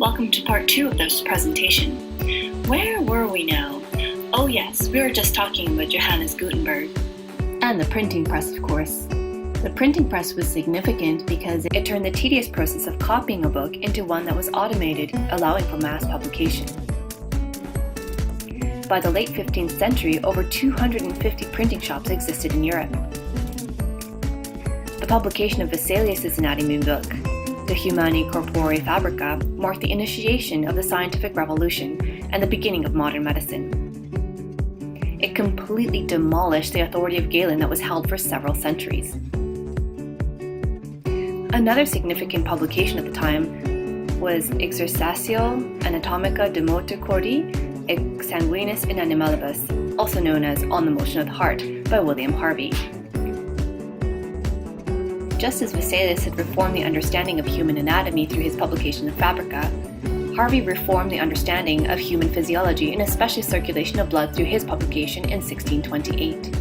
welcome to part 2 of this presentation. Where were we now? Oh yes, we were just talking about Johannes Gutenberg. And the printing press, of course. The printing press was significant because it turned the tedious process of copying a book into one that was automated, allowing for mass publication. By the late 15th century, over 250 printing shops existed in Europe. The publication of Vesalius' anatomy book, De Humani Corpore Fabrica, marked the initiation of the scientific revolution and the beginning of modern medicine. It completely demolished the authority of Galen that was held for several centuries. Another significant publication at the time was Exercitio Anatomica de Motu Cordi et Sanguinis in Animalibus, also known as On the Motion of the Heart, by William Harvey. Just as Vesalius had reformed the understanding of human anatomy through his publication of Fabrica, Harvey reformed the understanding of human physiology and especially circulation of blood through his publication in 1628.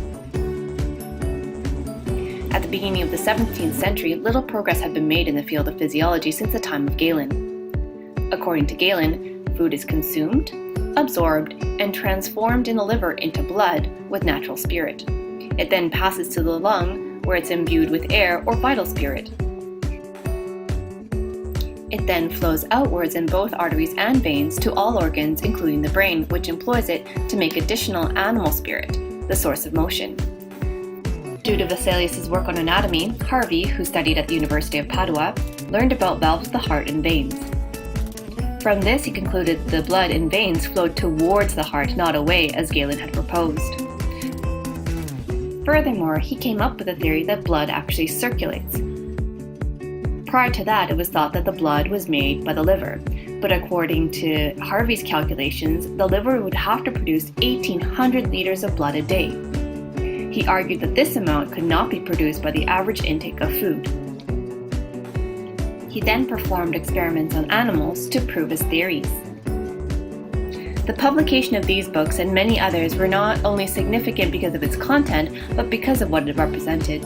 At the beginning of the 17th century, little progress had been made in the field of physiology since the time of Galen. According to Galen, food is consumed, absorbed, and transformed in the liver into blood with natural spirit. It then passes to the lung, where it's imbued with air or vital spirit. It then flows outwards in both arteries and veins to all organs, including the brain, which employs it to make additional animal spirit, the source of motion. Due to Vesalius' work on anatomy, Harvey, who studied at the University of Padua, learned about valves of the heart and veins. From this, he concluded the blood in veins flowed towards the heart, not away, as Galen had proposed. Furthermore, he came up with a theory that blood actually circulates. Prior to that, it was thought that the blood was made by the liver, but according to Harvey's calculations, the liver would have to produce 1,800 liters of blood a day. He argued that this amount could not be produced by the average intake of food. He then performed experiments on animals to prove his theories. The publication of these books and many others were not only significant because of its content, but because of what it represented.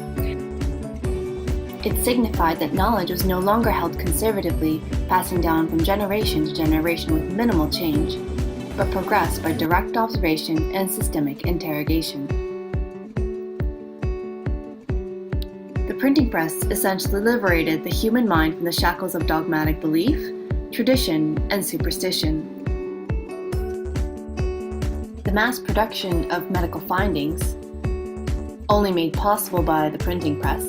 It signified that knowledge was no longer held conservatively, passing down from generation to generation with minimal change, but progressed by direct observation and systemic interrogation. The printing press essentially liberated the human mind from the shackles of dogmatic belief, tradition, and superstition. The mass production of medical findings, only made possible by the printing press,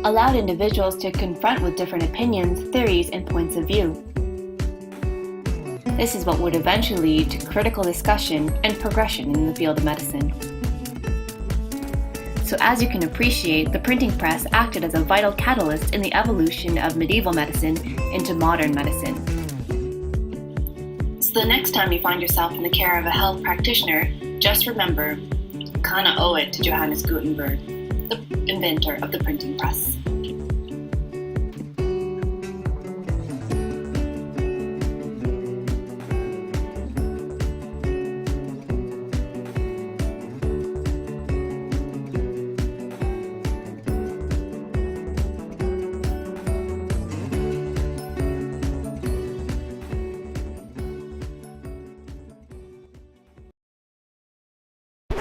allowed individuals to confront with different opinions, theories, and points of view. This is what would eventually lead to critical discussion and progression in the field of medicine. So as you can appreciate, the printing press acted as a vital catalyst in the evolution of medieval medicine into modern medicine. So the next time you find yourself in the care of a health practitioner, just remember, you kinda owe it to Johannes Gutenberg, the inventor of the printing press.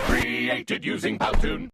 Created using Powtoon.